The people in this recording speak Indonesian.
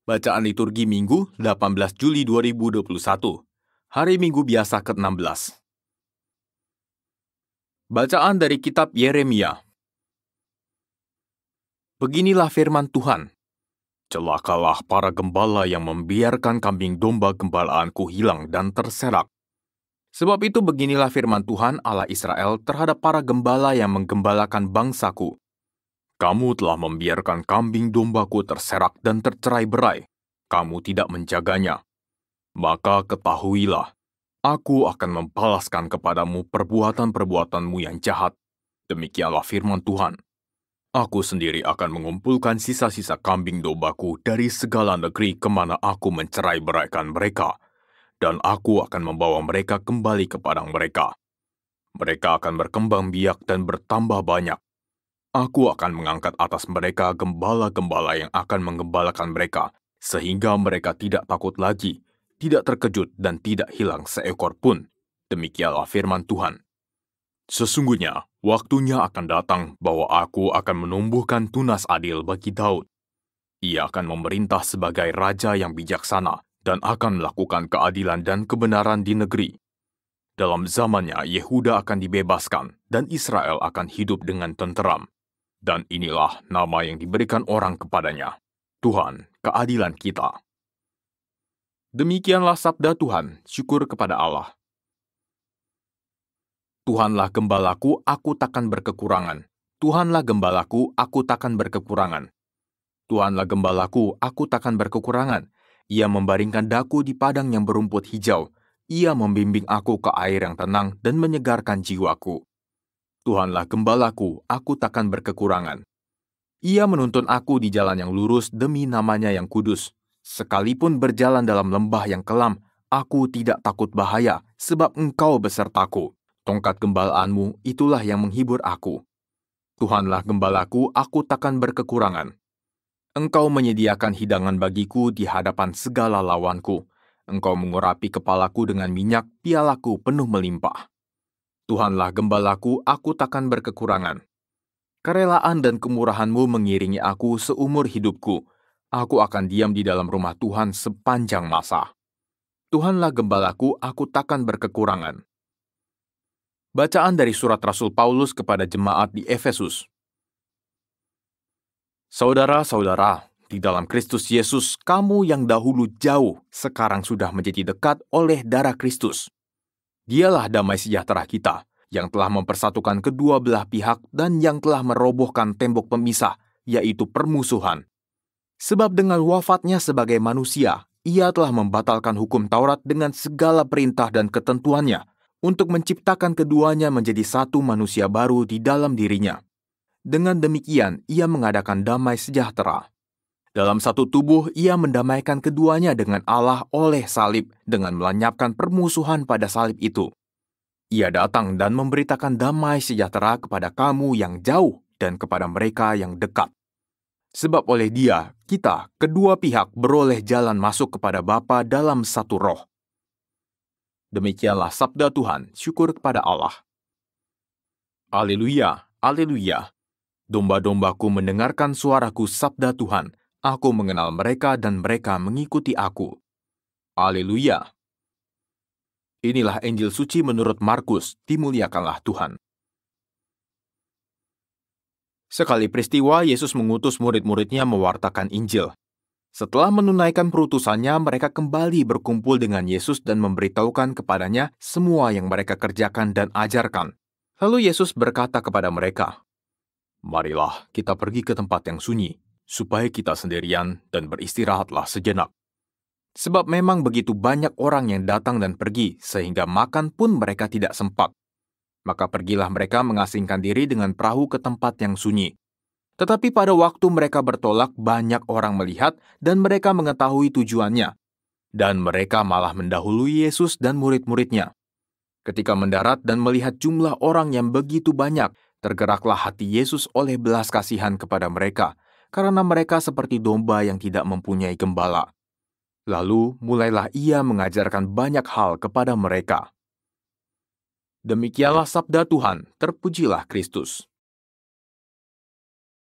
Bacaan liturgi Minggu 18 Juli 2021. Hari Minggu biasa ke-16. Bacaan dari kitab Yeremia. Beginilah firman Tuhan. Celakalah para gembala yang membiarkan kambing domba gembalaanku hilang dan terserak. Sebab itu beginilah firman Tuhan Allah Israel terhadap para gembala yang menggembalakan bangsaku. Kamu telah membiarkan kambing dombaku terserak dan tercerai-berai. Kamu tidak menjaganya. Maka ketahuilah, aku akan membalaskan kepadamu perbuatan-perbuatanmu yang jahat. Demikianlah firman Tuhan. Aku sendiri akan mengumpulkan sisa-sisa kambing dombaku dari segala negeri kemana aku mencerai-beraikan mereka, dan aku akan membawa mereka kembali ke padang mereka. Mereka akan berkembang biak dan bertambah banyak. Aku akan mengangkat atas mereka gembala-gembala yang akan menggembalakan mereka, sehingga mereka tidak takut lagi, tidak terkejut dan tidak hilang seekor pun. Demikianlah firman Tuhan. Sesungguhnya, waktunya akan datang bahwa aku akan menumbuhkan tunas adil bagi Daud. Ia akan memerintah sebagai raja yang bijaksana dan akan melakukan keadilan dan kebenaran di negeri. Dalam zamannya, Yehuda akan dibebaskan dan Israel akan hidup dengan tenteram. Dan inilah nama yang diberikan orang kepadanya, Tuhan, keadilan kita. Demikianlah sabda Tuhan, syukur kepada Allah. Tuhanlah gembalaku, aku takkan berkekurangan. Tuhanlah gembalaku, aku takkan berkekurangan. Tuhanlah gembalaku, aku takkan berkekurangan. Ia membaringkan daku di padang yang berumput hijau. Ia membimbing aku ke air yang tenang dan menyegarkan jiwaku. Tuhanlah gembalaku, aku takkan berkekurangan. Ia menuntun aku di jalan yang lurus demi namanya yang kudus. Sekalipun berjalan dalam lembah yang kelam, aku tidak takut bahaya, sebab Engkau besertaku. Tongkat gembalaanmu itulah yang menghibur aku. Tuhanlah gembalaku, aku takkan berkekurangan. Engkau menyediakan hidangan bagiku di hadapan segala lawanku. Engkau mengurapi kepalaku dengan minyak, pialaku penuh melimpah. Tuhanlah gembalaku, aku takkan berkekurangan. Kerelaan dan kemurahan-Mu mengiringi aku seumur hidupku. Aku akan diam di dalam rumah Tuhan sepanjang masa. Tuhanlah gembalaku, aku takkan berkekurangan. Bacaan dari surat Rasul Paulus kepada jemaat di Efesus. Saudara-saudara, di dalam Kristus Yesus, kamu yang dahulu jauh, sekarang sudah menjadi dekat oleh darah Kristus. Dialah damai sejahtera kita, yang telah mempersatukan kedua belah pihak dan yang telah merobohkan tembok pemisah, yaitu permusuhan. Sebab dengan wafatnya sebagai manusia, ia telah membatalkan hukum Taurat dengan segala perintah dan ketentuannya, untuk menciptakan keduanya menjadi satu manusia baru di dalam dirinya. Dengan demikian, ia mengadakan damai sejahtera. Dalam satu tubuh, ia mendamaikan keduanya dengan Allah oleh salib, dengan melenyapkan permusuhan pada salib itu. Ia datang dan memberitakan damai sejahtera kepada kamu yang jauh dan kepada mereka yang dekat. Sebab oleh Dia, kita, kedua pihak beroleh jalan masuk kepada Bapa dalam satu roh. Demikianlah sabda Tuhan, syukur kepada Allah. Haleluya, haleluya. Domba-dombaku mendengarkan suaraku sabda Tuhan. Aku mengenal mereka dan mereka mengikuti aku. Haleluya. Inilah Injil suci menurut Markus, dimuliakanlah Tuhan. Sekali peristiwa, Yesus mengutus murid-muridnya mewartakan Injil. Setelah menunaikan perutusannya, mereka kembali berkumpul dengan Yesus dan memberitahukan kepadanya semua yang mereka kerjakan dan ajarkan. Lalu Yesus berkata kepada mereka, "Marilah kita pergi ke tempat yang sunyi, supaya kita sendirian dan beristirahatlah sejenak. Sebab memang begitu banyak orang yang datang dan pergi, sehingga makan pun mereka tidak sempat. Maka pergilah mereka mengasingkan diri dengan perahu ke tempat yang sunyi. Tetapi pada waktu mereka bertolak, banyak orang melihat dan mereka mengetahui tujuannya. Dan mereka malah mendahului Yesus dan murid-muridnya. Ketika mendarat dan melihat jumlah orang yang begitu banyak, tergeraklah hati Yesus oleh belas kasihan kepada mereka, karena mereka seperti domba yang tidak mempunyai gembala. Lalu mulailah ia mengajarkan banyak hal kepada mereka." Demikianlah sabda Tuhan, terpujilah Kristus.